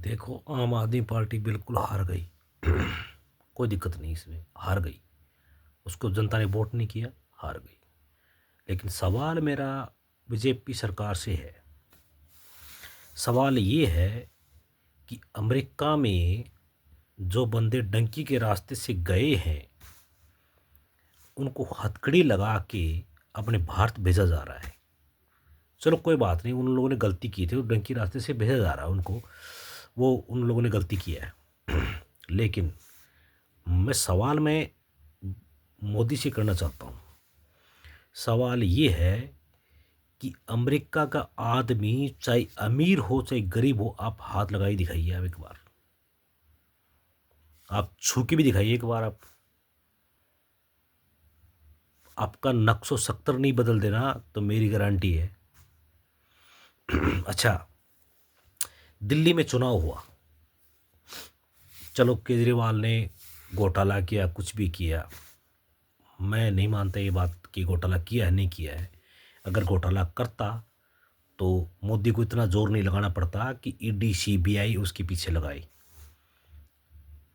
देखो, आम आदमी पार्टी बिल्कुल हार गई। कोई दिक्कत नहीं, इसमें हार गई। उसको जनता ने वोट नहीं किया, हार गई। लेकिन सवाल मेरा बीजेपी सरकार से है। सवाल ये है कि अमेरिका में जो बंदे डंकी के रास्ते से गए हैं उनको हथकड़ी लगा के अपने भारत भेजा जा रहा है। चलो कोई बात नहीं, उन लोगों ने गलती की थी, डंकी रास्ते से भेजा जा रहा है उनको, वो उन लोगों ने गलती किया है। लेकिन मैं मोदी से करना चाहता हूँ। सवाल ये है कि अमेरिका का आदमी चाहे अमीर हो चाहे गरीब हो, आप हाथ लगाई दिखाइए। आप एक बार आप छू के भी दिखाइए एक बार। आपका नक्शो 70 नहीं बदल देना तो मेरी गारंटी है। अच्छा, दिल्ली में चुनाव हुआ। चलो केजरीवाल ने घोटाला किया, कुछ भी किया, मैं नहीं मानता ये बात कि घोटाला किया है नहीं किया है। अगर घोटाला करता तो मोदी को इतना जोर नहीं लगाना पड़ता कि ईडी सीबीआई उसके पीछे लगाई।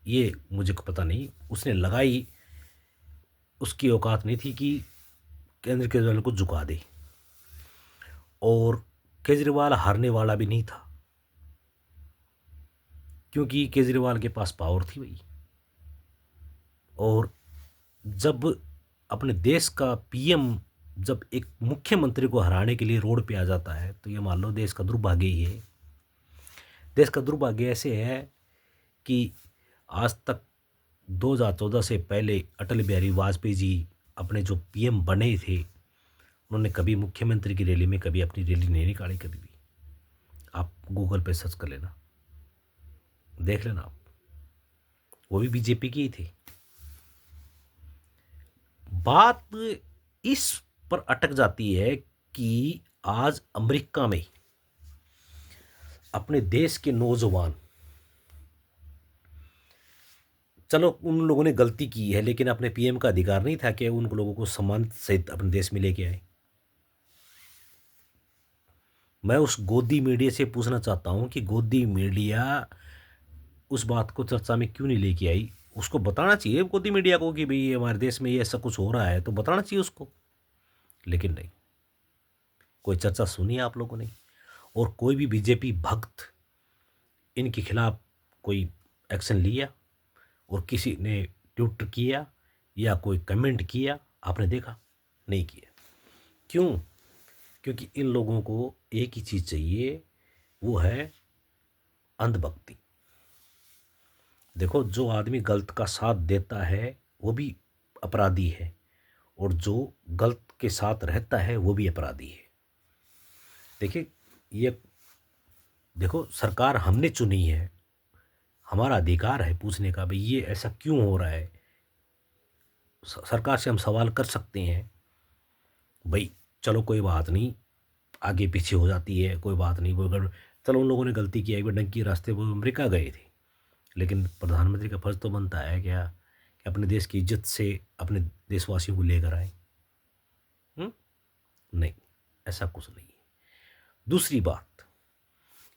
ये मुझे को पता नहीं, उसने लगाई, उसकी औकात नहीं थी कि केंद्र केजरीवाल को झुका दे। और केजरीवाल हारने वाला भी नहीं था, क्योंकि केजरीवाल के पास पावर थी भाई। और जब अपने देश का पीएम जब एक मुख्यमंत्री को हराने के लिए रोड पे आ जाता है तो ये मान लो देश का दुर्भाग्य ही है। देश का दुर्भाग्य ऐसे है कि आज तक 2014 से पहले अटल बिहारी वाजपेयी जी अपने जो पीएम बने थे, उन्होंने कभी मुख्यमंत्री की रैली में कभी अपनी रैली नहीं निकाली, कभी भी। आप गूगल पे सर्च कर लेना, देख लेना आप, वो भी बीजेपी की ही थी। बात इस पर अटक जाती है कि आज अमेरिका में अपने देश के नौजवान, चलो उन लोगों ने गलती की है लेकिन अपने पीएम का अधिकार नहीं था कि उन लोगों को सम्मान सहित अपने देश में लेके आए। मैं उस गोदी मीडिया से पूछना चाहता हूं कि गोदी मीडिया उस बात को चर्चा में क्यों नहीं लेके आई। उसको बताना चाहिए गोदी मीडिया को कि भाई हमारे देश में ये ऐसा कुछ हो रहा है, तो बताना चाहिए उसको। लेकिन नहीं, कोई चर्चा सुनी आप लोगों ने? और कोई भी बीजेपी भक्त इनके खिलाफ कोई एक्शन लिया और किसी ने ट्वीट किया या कोई कमेंट किया, आपने देखा? नहीं किया। क्यों? क्योंकि इन लोगों को एक ही चीज़ चाहिए, वो है अंधभक्ति। देखो, जो आदमी गलत का साथ देता है वो भी अपराधी है, और जो गलत के साथ रहता है वो भी अपराधी है। देखिए, ये देखो, सरकार हमने चुनी है, हमारा अधिकार है पूछने का भाई ये ऐसा क्यों हो रहा है। सरकार से हम सवाल कर सकते हैं भाई। चलो कोई बात नहीं, आगे पीछे हो जाती है, कोई बात नहीं। वो अगर चलो उन लोगों ने गलती की है, वो डंकी रास्ते वो अमेरिका गए थे, लेकिन प्रधानमंत्री का फर्ज तो बनता है क्या कि अपने देश की इज्जत से अपने देशवासियों को लेकर आए। हम्म? नहीं, ऐसा कुछ नहीं है। दूसरी बात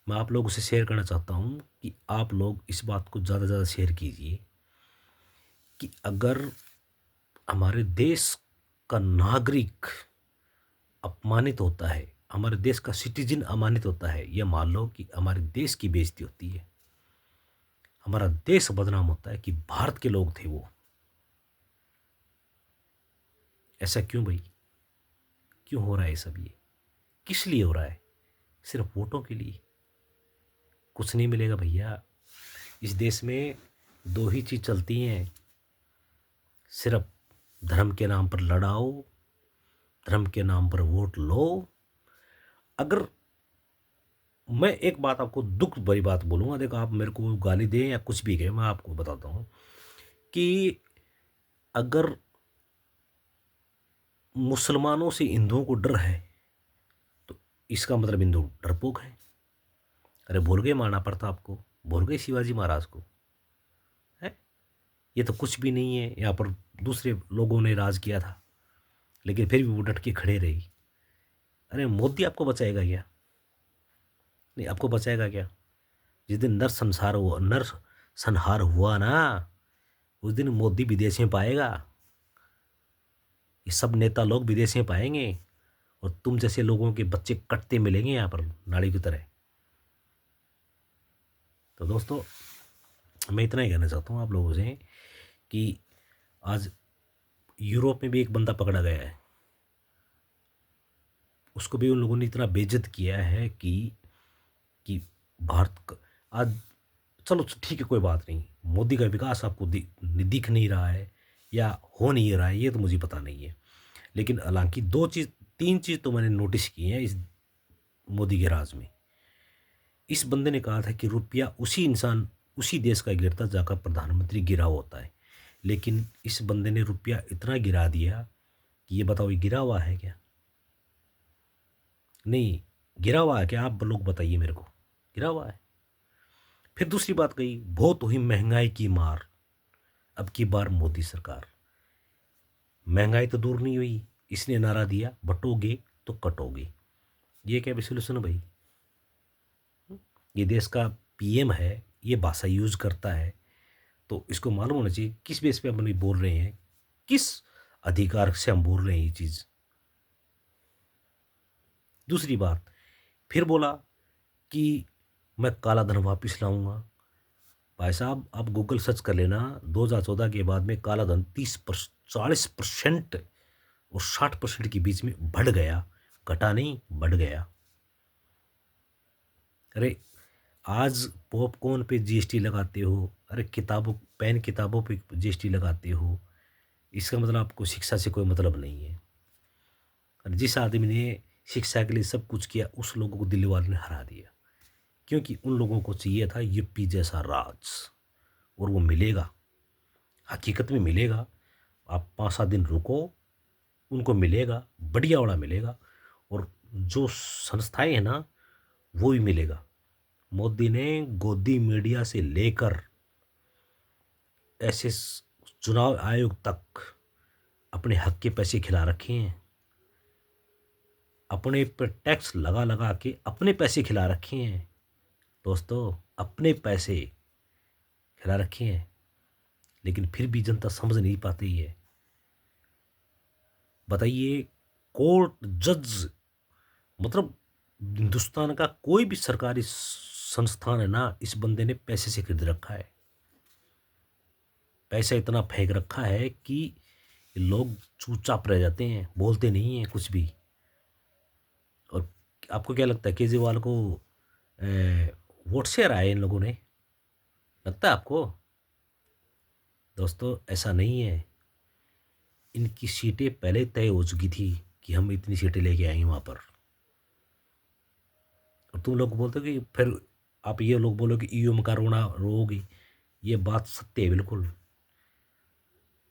मैं आप लोगों से शेयर करना चाहता हूँ कि आप लोग इस बात को ज़्यादा से ज़्यादा शेयर कीजिए कि अगर हमारे देश का नागरिक अपमानित होता है, हमारे देश का सिटीजन अपमानित होता है, या मान लो कि हमारे देश की बेइज्जती होती है, हमारा देश बदनाम होता है कि भारत के लोग थे वो, ऐसा क्यों भाई? क्यों हो रहा है सब? ये किस लिए हो रहा है? सिर्फ वोटों के लिए? कुछ नहीं मिलेगा भैया। इस देश में दो ही चीज़ चलती हैं, सिर्फ धर्म के नाम पर लड़ाओ, धर्म के नाम पर वोट लो। अगर मैं एक बात आपको दुख भरी बात बोलूँगा, देखो आप मेरे को गाली दें या कुछ भी कहें, मैं आपको बताता हूँ कि अगर मुसलमानों से हिंदुओं को डर है तो इसका मतलब हिंदू डरपोक है। अरे भूल गए महाराणा प्रताप को, भूल गए शिवाजी महाराज को? है, ये तो कुछ भी नहीं है। यहाँ पर दूसरे लोगों ने राज किया था लेकिन फिर भी वो डट के खड़े रही। अरे मोदी आपको बचाएगा क्या? नहीं, आपको बचाएगा क्या? जिस दिन नरसंहार हुआ ना, उस दिन मोदी विदेश में पाएगा, ये सब नेता लोग विदेश में पाएंगे, और तुम जैसे लोगों के बच्चे कटते मिलेंगे यहाँ पर नाड़ी की तरह। तो दोस्तों, मैं इतना ही कहना चाहता हूँ आप लोगों से कि आज यूरोप में भी एक बंदा पकड़ा गया है, उसको भी उन लोगों ने इतना बेइज्जत किया है कि आज, चलो ठीक है कोई बात नहीं, मोदी का विकास आपको दिख नहीं रहा है या हो नहीं रहा है, ये तो मुझे पता नहीं है, लेकिन हालांकि तीन चीज़ तो मैंने नोटिस की हैं इस मोदी के राज में। इस बंदे ने कहा था कि रुपया उसी देश का गिरता जाकर प्रधानमंत्री गिरा होता है, लेकिन इस बंदे ने रुपया इतना गिरा दिया कि ये बताओ, ये गिरा हुआ है क्या? नहीं गिरा हुआ है क्या? आप लोग बताइए मेरे को, गिरा हुआ है? फिर दूसरी बात कही, बहुत हुई महंगाई की मार, अब की बार मोदी सरकार। महंगाई तो दूर नहीं हुई, इसने नारा दिया, बटोगे तो कटोगे। ये क्या सोल्यूशन है भाई? ये देश का पीएम है, ये भाषा यूज करता है, तो इसको मालूम होना चाहिए किस बेस पे हम बोल रहे हैं, किस अधिकार से हम बोल रहे हैं ये चीज़। दूसरी बात, फिर बोला कि मैं काला धन वापस लाऊंगा। भाई साहब, आप गूगल सर्च कर लेना, 2014 के बाद में काला धन 40% और 60% के बीच में बढ़ गया, घटा नहीं, बढ़ गया। अरे आज पॉपकॉर्न पे जीएसटी लगाते हो, अरे किताबों पे जीएसटी लगाते हो, इसका मतलब आपको शिक्षा से कोई मतलब नहीं है। और जिस आदमी ने शिक्षा के लिए सब कुछ किया, उस लोगों को दिल्ली वालों ने हरा दिया, क्योंकि उन लोगों को चाहिए था यूपी जैसा राज, और वो मिलेगा, हकीकत में मिलेगा। आप 5-7 दिन रुको, उनको मिलेगा, बढ़िया वाला मिलेगा, और जो संस्थाएं हैं ना, वो भी मिलेगा। मोदी ने गोदी मीडिया से लेकर ऐसे चुनाव आयोग तक अपने हक के पैसे खिला रखे हैं, अपने पर टैक्स लगा लगा के अपने पैसे खिला रखे हैं दोस्तों, अपने पैसे खिला रखे हैं, लेकिन फिर भी जनता समझ नहीं पाती है। बताइए, कोर्ट जज, मतलब हिंदुस्तान का कोई भी सरकारी संस्थान है ना, इस बंदे ने पैसे से खरीद रखा है। पैसा इतना फेंक रखा है कि लोग चुपचाप रह जाते हैं, बोलते नहीं हैं कुछ भी। और आपको क्या लगता है, केजरीवाल को वोट शेयर आए इन लोगों ने? लगता है आपको? दोस्तों, ऐसा नहीं है। इनकी सीटें पहले तय हो चुकी थी कि हम इतनी सीटें लेके आएंगे वहाँ पर। और तुम लोग बोलते हो कि फिर आप ये लोग बोलो कि ईवीएम का रोना रोगी, ये बात सत्य है बिल्कुल।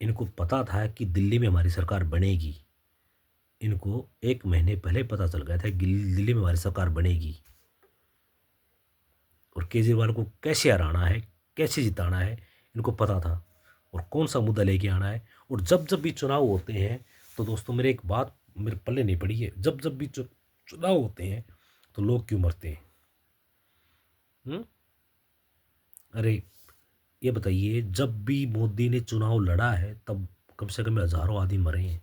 इनको पता था कि दिल्ली में हमारी सरकार बनेगी, इनको 1 महीने पहले पता चल गया था कि दिल्ली में हमारी सरकार बनेगी, और केजरीवाल को कैसे हराना है, कैसे जिताना है, इनको पता था, और कौन सा मुद्दा लेके आना है। और जब जब भी चुनाव होते हैं, तो दोस्तों मेरे एक बात मेरे पल्ले नहीं पड़ी है, जब जब भी चुनाव होते हैं तो लोग क्यों मरते हैं? अरे ये बताइए, जब भी मोदी ने चुनाव लड़ा है तब कम से कम हज़ारों आदमी मरे हैं।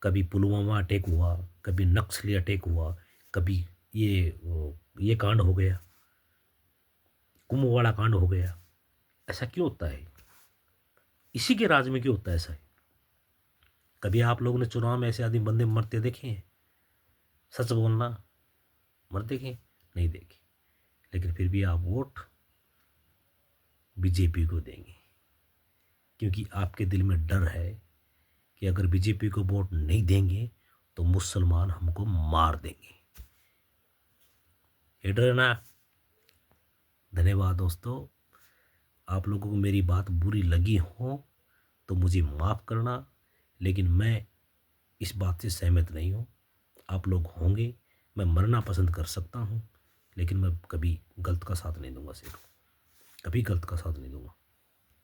कभी पुलवामा अटैक हुआ, कभी नक्सली अटैक हुआ, कभी ये कांड हो गया, कुंभवाड़ा कांड हो गया। ऐसा क्यों होता है? इसी के राज में क्यों होता है ऐसा है? कभी आप लोगों ने चुनाव में ऐसे आदमी बंदे मरते देखे हैं? सच बोलना, मर देखे? नहीं देखे। लेकिन फिर भी आप वोट बीजेपी को देंगे, क्योंकि आपके दिल में डर है कि अगर बीजेपी को वोट नहीं देंगे तो मुसलमान हमको मार देंगे। ये डर है ना? धन्यवाद दोस्तों। आप लोगों को मेरी बात बुरी लगी हो तो मुझे माफ़ करना, लेकिन मैं इस बात से सहमत नहीं हूँ। आप लोग होंगे, मैं मरना पसंद कर सकता हूँ, लेकिन मैं कभी गलत का साथ नहीं दूंगा, सिर्फ कभी गलत का साथ नहीं दूंगा।